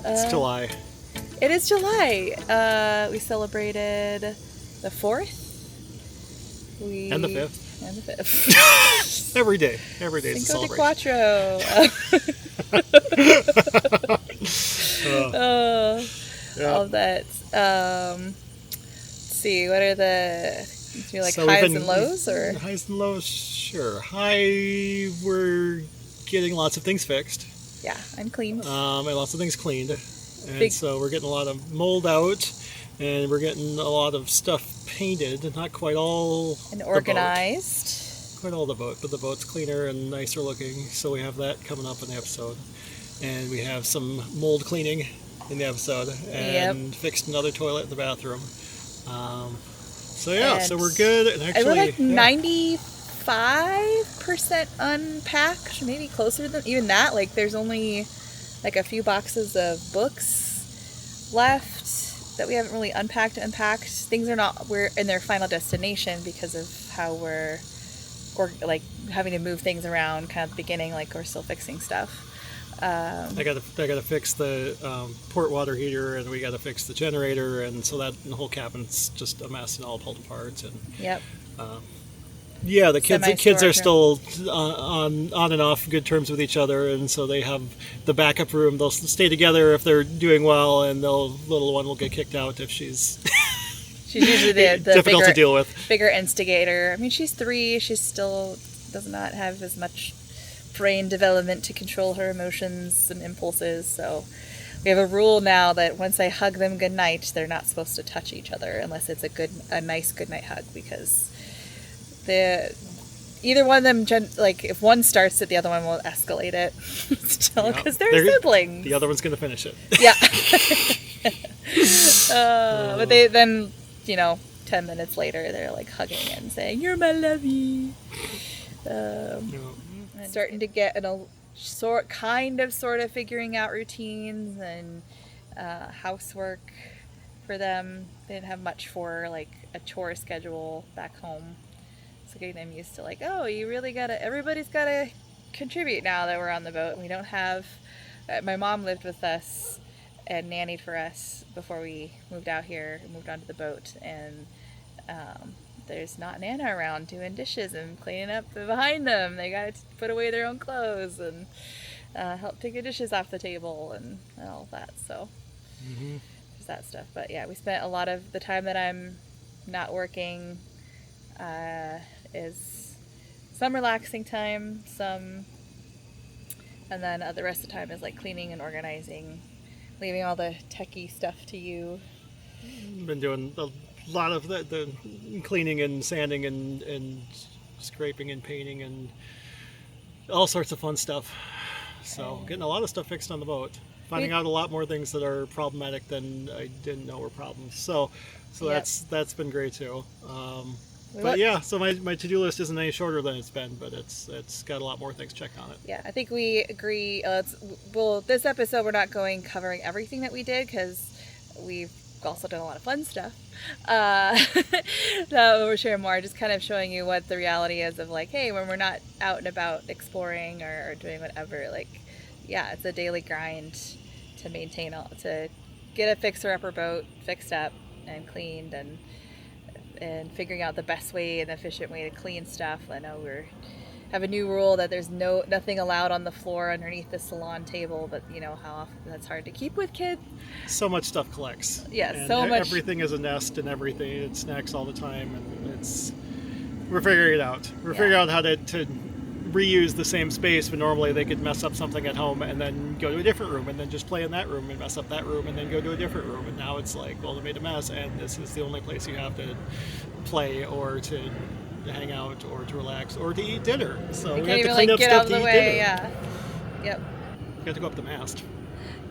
It's July. It is July. We celebrated the 4th. And the 5th. And the 5th. Every day is a Cinco de celebration. Quattro. All that. Let's see, what are the... Do you like highs and lows, or highs and lows? Sure. High, we're getting lots of things fixed. Yeah, I'm cleaned. And lots of things cleaned, and so we're getting a lot of mold out, and we're getting a lot of stuff painted. Not quite all and organized. Quite all the boat, but the boat's cleaner and nicer looking. So we have that coming up in the episode, and we have some mold cleaning in the episode, and fixed another toilet in the bathroom. So we're good. And actually, we're like 95% unpacked, maybe closer than even that. Like there's only like a few boxes of books left that we haven't really unpacked. Things are not. We're in their final destination because of how we're like having to move things around. Kind of at the beginning, like we're still fixing stuff. I gotta fix the port water heater, and we gotta fix the generator, and so that the whole cabin's just a mess and all pulled apart. And the kids are still on and off good terms with each other, and so they have the backup room. They'll stay together if they're doing well, and the little one will get kicked out if she's usually the difficult to deal with. Bigger instigator. I mean, she's 3. She still does not have as much brain development to control her emotions and impulses, so we have a rule now that once I hug them goodnight, they're not supposed to touch each other unless it's a nice goodnight hug, because either one of them, like if one starts it, the other one will escalate it still, because they're siblings. The other one's going to finish it. Yeah. But they then, 10 minutes later, they're like hugging and saying, "You're my lovey." Starting to get sort of figuring out routines and housework for them. They didn't have much for like a chore schedule back home, so getting them used to like, oh, everybody's gotta contribute now that we're on the boat. We don't have. My mom lived with us and nannied for us before we moved out here and moved onto the boat, and there's not Nana around doing dishes and cleaning up behind them. They got to put away their own clothes and help take the dishes off the table and all that. So there's that stuff. But yeah, we spent a lot of the time that I'm not working is some relaxing time, and then the rest of the time is like cleaning and organizing, leaving all the techie stuff to you. Been doing a lot of the cleaning and sanding and scraping and painting and all sorts of fun stuff. So getting a lot of stuff fixed on the boat. Finding out a lot more things that are problematic than I didn't know were problems. So that's been great too. So my to-do list isn't any shorter than it's been, but it's got a lot more things checked on it. Yeah, I think we agree. This episode we're not covering everything that we did, because we've also done a lot of fun stuff. We're sharing more, just kind of showing you what the reality is of like, hey, when we're not out and about exploring or doing whatever, like, yeah, it's a daily grind to to get a fixer-upper boat fixed up and cleaned, and figuring out the best way and efficient way to clean stuff. I know have a new rule that there's nothing allowed on the floor underneath the salon table, but how often that's hard to keep with kids. So much stuff collects. Yeah, and so much. Everything is a nest, and everything, it snacks all the time, and we're figuring it out. We're figuring out how to reuse the same space, but normally they could mess up something at home and then go to a different room and then just play in that room and mess up that room and then go to a different room. And now it's like, well, they made a mess, and this is the only place you have to play or to hang out or to relax or to eat dinner. So we have to clean up stuff to eat dinner. Yeah. Yep. We have to go up the mast.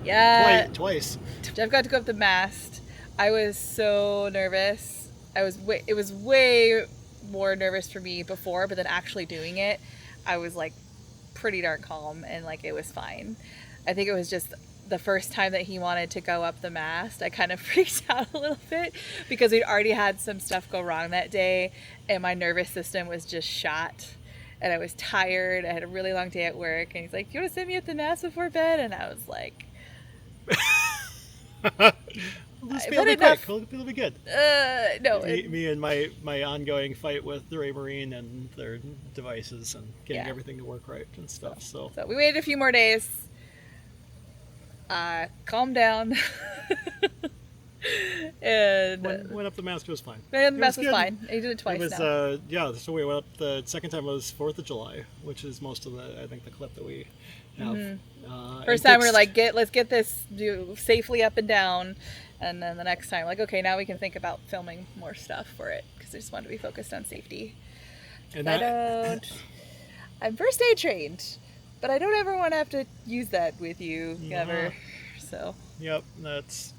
Yeah. Twice. Jeff got to go up the mast. I was so nervous. It was way more nervous for me before, but then actually doing it, I was like pretty darn calm, and like it was fine. I think it was just the first time that he wanted to go up the mast, I kind of freaked out a little bit, because we'd already had some stuff go wrong that day, and my nervous system was just shot, and I was tired. I had a really long day at work, and he's like, "Do you want to send me up the mast before bed?" And I was like, This But will be enough. quick. It'll be good. No. Me and my ongoing fight with the Raymarine and their devices and getting Yeah. everything to work right and stuff. So So we waited a few more days. Calm down. And went up the mast. It was fine. the It mess was good. fine. He did it twice It was now. yeah. So we went up the second time was 4th of July, which is most of the the clip that we have. First time we were like, let's get this safely up and down, and then the next time, like, okay, now we can think about filming more stuff for it because I just wanted to be focused on safety. and I'm first aid trained, but I don't ever want to have to use that with you ever. So Yep, that's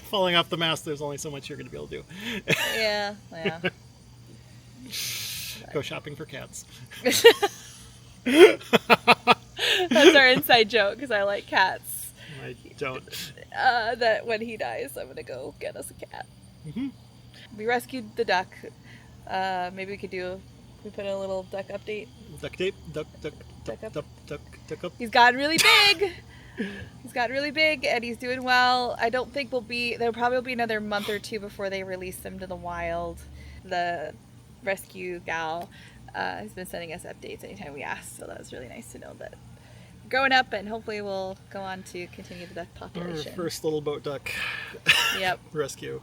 falling off the mast. There's only so much you're going to be able to do. yeah. Go shopping for cats. That's our inside joke because I like cats. I don't. That when he dies, I'm gonna go get us a cat. Mm-hmm. We rescued the duck. Maybe we could we put a little duck update. Duct tape. Duck up. He's gotten really big. He's gotten really big and he's doing well. I don't think there'll probably be another month or two before they release him to the wild. The rescue gal has been sending us updates anytime we ask, so that was really nice to know that we're growing up and hopefully we'll go on to continue the duck Our population. first little boat duck Yep. rescue.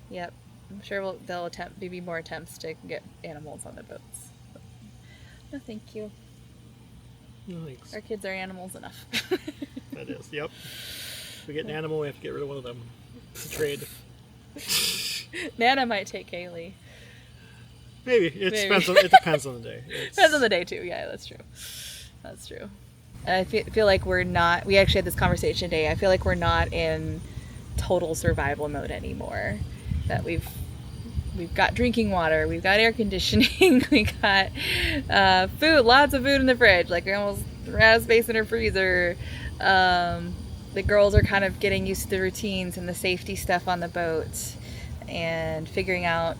Yep. I'm sure they'll attempt maybe more attempts to get animals on the boats. No, thank you. No, thanks. Our kids are animals enough. That is. Yep. If we get an animal, we have to get rid of one of them. It's a trade. Nana might take Kaylee. Maybe. It depends on the day. Depends on the day too. Yeah, that's true. That's true. And I feel like we're not. We actually had this conversation today. I feel like we're not in total survival mode anymore. That we've got drinking water, we've got air conditioning, we got food, lots of food in the fridge. Like we almost ran out of space in our freezer. The girls are kind of getting used to the routines and the safety stuff on the boat, and figuring out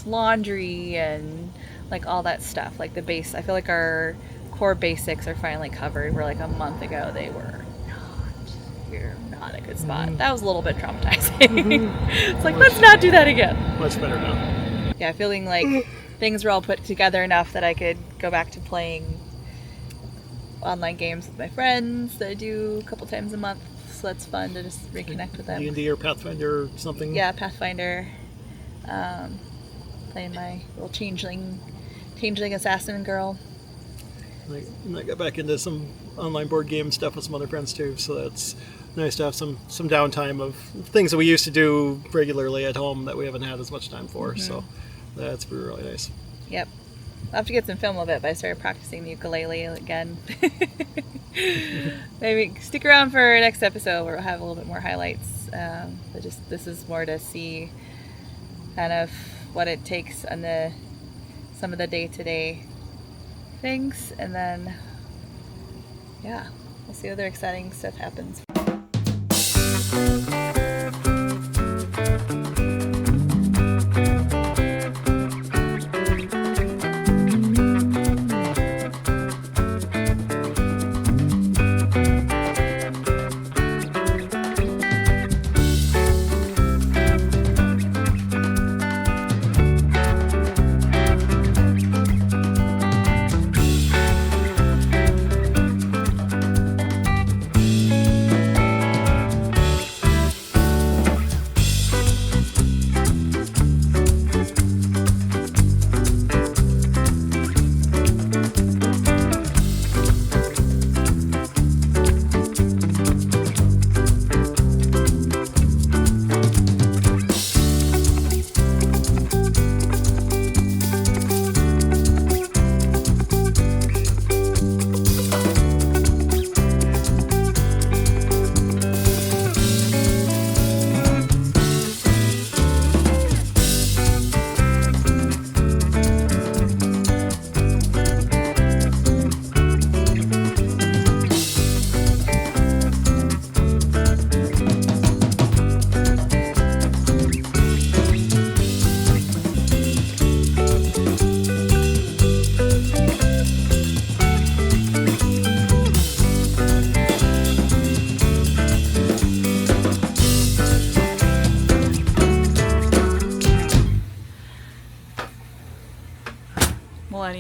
laundry and like all that stuff. Like the base. I feel like our core basics are finally covered. Where like a month ago they were not. We're not a good spot. That was a little bit traumatizing. It's like, let's not do that again. Much better now. Yeah, feeling like things were all put together enough that I could go back to playing online games with my friends that I do a couple times a month. So that's fun to just reconnect with them. D&D or Pathfinder or something? Yeah, Pathfinder. Playing my little changeling assassin girl. I got back into some online board game stuff with some other friends too, so that's nice to have some downtime of things that we used to do regularly at home that we haven't had as much time for. So that's really nice. Yep. I'll have to get some film of it, but I started practicing the ukulele again. Maybe stick around for next episode where we'll have a little bit more highlights. But this is more to see kind of what it takes on some of the day-to-day things, and then yeah, we'll see other exciting stuff happens.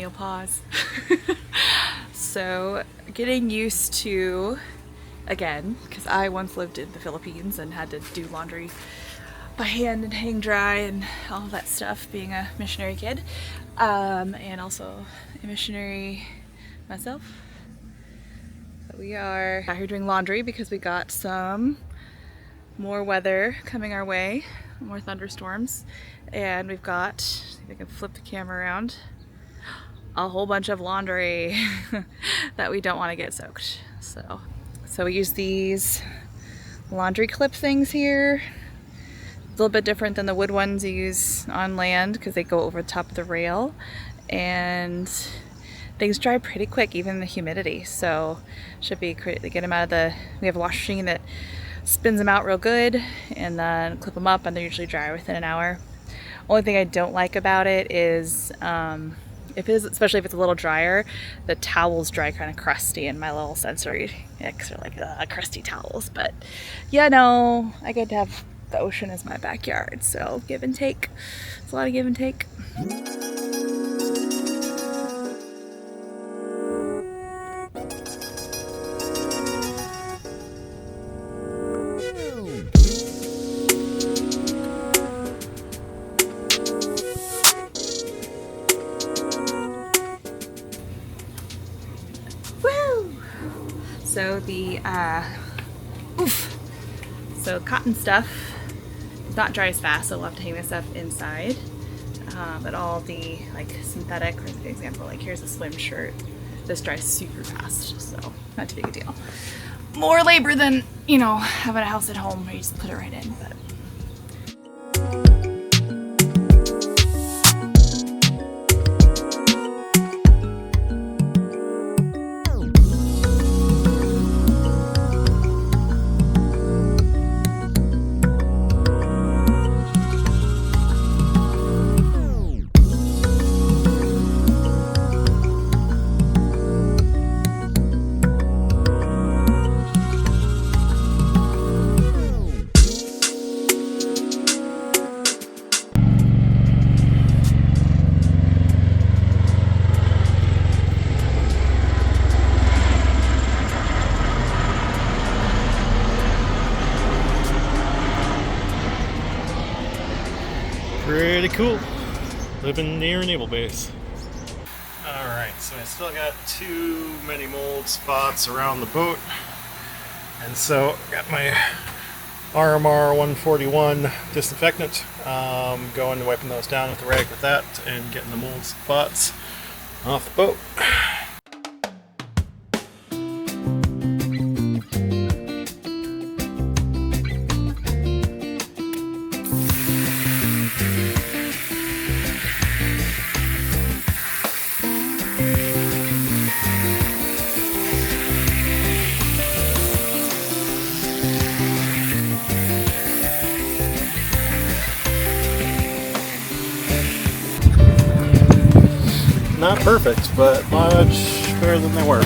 menopause. So getting used to, again, because I once lived in the Philippines and had to do laundry by hand and hang dry and all that stuff, being a missionary kid, and also a missionary myself. But we are out here doing laundry because we got some more weather coming our way, more thunderstorms, and we've got, see if I can flip the camera around, a whole bunch of laundry that we don't want to get soaked. So we use these laundry clip things here. A little bit different than the wood ones you use on land because they go over the top of the rail, and things dry pretty quick even in the humidity. So should be great to get them out of the, we have a wash machine that spins them out real good and then clip them up, and they're usually dry within an hour. Only thing I don't like about it is especially if it's a little drier, the towels dry kind of crusty, and my little sensory icks are like crusty towels. But yeah, no, I get to have the ocean as my backyard, so give and take. It's a lot of give and take. So the so cotton stuff is not dry as fast, so we'll have to hang this up inside. But all the like synthetic, for example, like here's a swim shirt. This dries super fast, so not too big a deal. More labor than, you know, having a house at home where you just put it right in. But pretty cool. Living near a naval base. Alright, so I still got too many mold spots around the boat. And so I got my RMR 141 disinfectant, going and wiping those down with the rag with that and getting the mold spots off the boat. Not perfect, but much better than they were.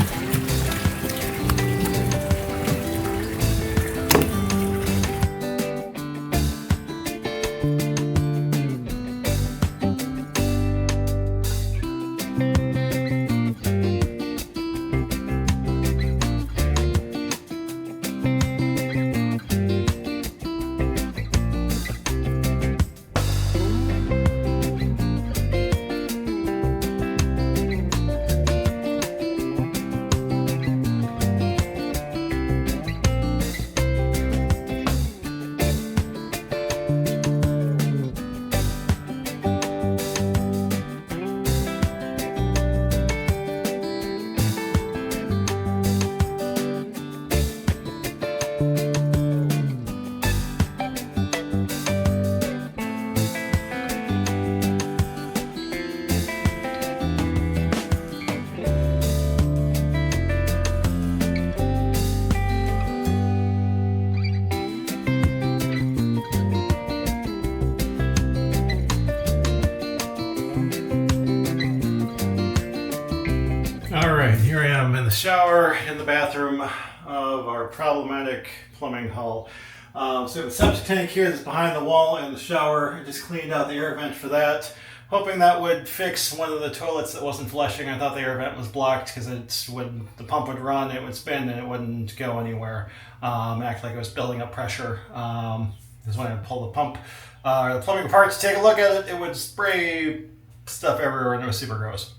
Here I am in the shower in the bathroom of our problematic plumbing hull. So the septic tank here that's behind the wall in the shower. I just cleaned out the air vent for that. hoping that would fix one of the toilets that wasn't flushing. I thought the air vent was blocked because when the pump would run, it would spin and it wouldn't go anywhere. Act like it was building up pressure. Because when I would pull the pump or the plumbing apart to take a look at it, it would spray stuff everywhere and it was super gross.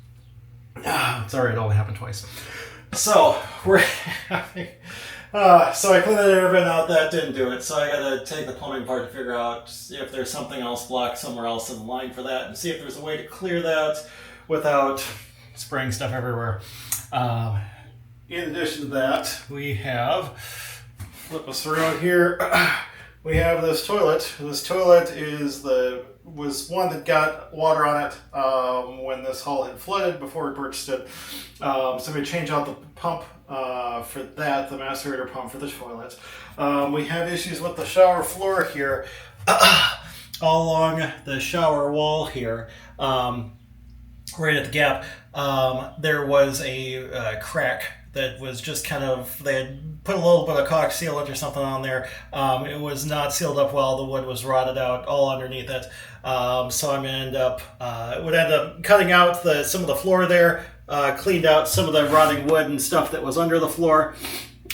Sorry, it only happened twice. So we're so I cleaned that air vent out. That didn't do it. So I got to take the plumbing apart to figure out if there's something else blocked somewhere else in the line for that, and see if there's a way to clear that without spraying stuff everywhere. In addition to that, we have, flip us around here. We have this toilet. This toilet was one that got water on it when this hull had flooded before we purchased it. So we changed out the pump for that, the macerator pump for the toilet. We have issues with the shower floor here, all along the shower wall here, right at the gap. There was a crack that was just kind of, they had put a little bit of caulk sealant or something on there. It was not sealed up well. The wood was rotted out all underneath it. So I'm going to would end up cutting out some of the floor there, cleaned out some of the rotting wood and stuff that was under the floor.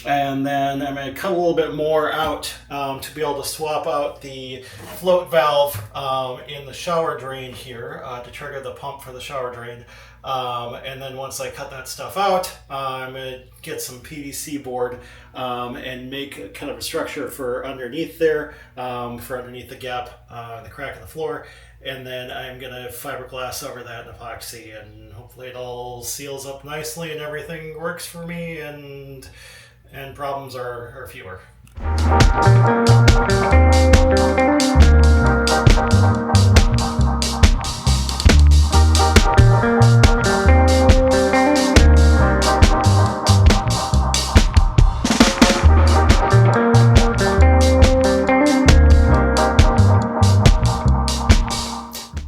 And then I'm going to cut a little bit more out to be able to swap out the float valve in the shower drain here to trigger the pump for the shower drain. And then once I cut that stuff out, I'm going to get some PVC board and make kind of a structure for underneath there, for underneath the gap, the crack in the floor. And then I'm going to fiberglass over that in epoxy, and hopefully it all seals up nicely and everything works for me, and problems are fewer.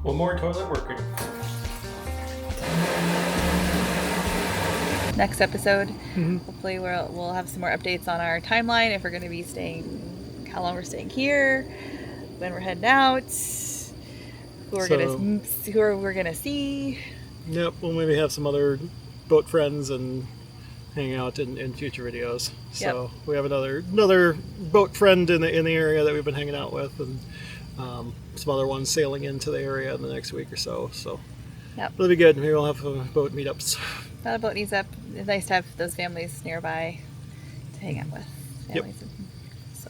One more toilet working. Next episode, hopefully we'll have some more updates on our timeline, if we're going to be staying, how long we're staying here, when we're heading out, who we're going to see. Yep, we'll maybe have some other boat friends and hang out in future videos. So we have another boat friend in the area that we've been hanging out with, and some other ones sailing into the area in the next week or so. So it'll be good. Maybe we'll have boat meetups. Not a boat needs up. It's nice to have those families nearby to hang out with. So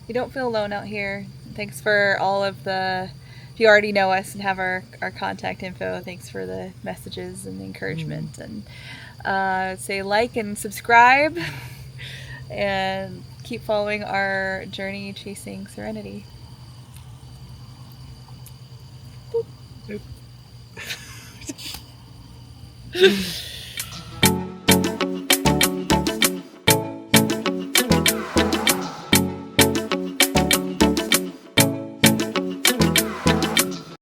you don't feel alone out here. Thanks for all of if you already know us and have our contact info, thanks for the messages and the encouragement. And say like and subscribe and keep following our journey chasing serenity. Boop.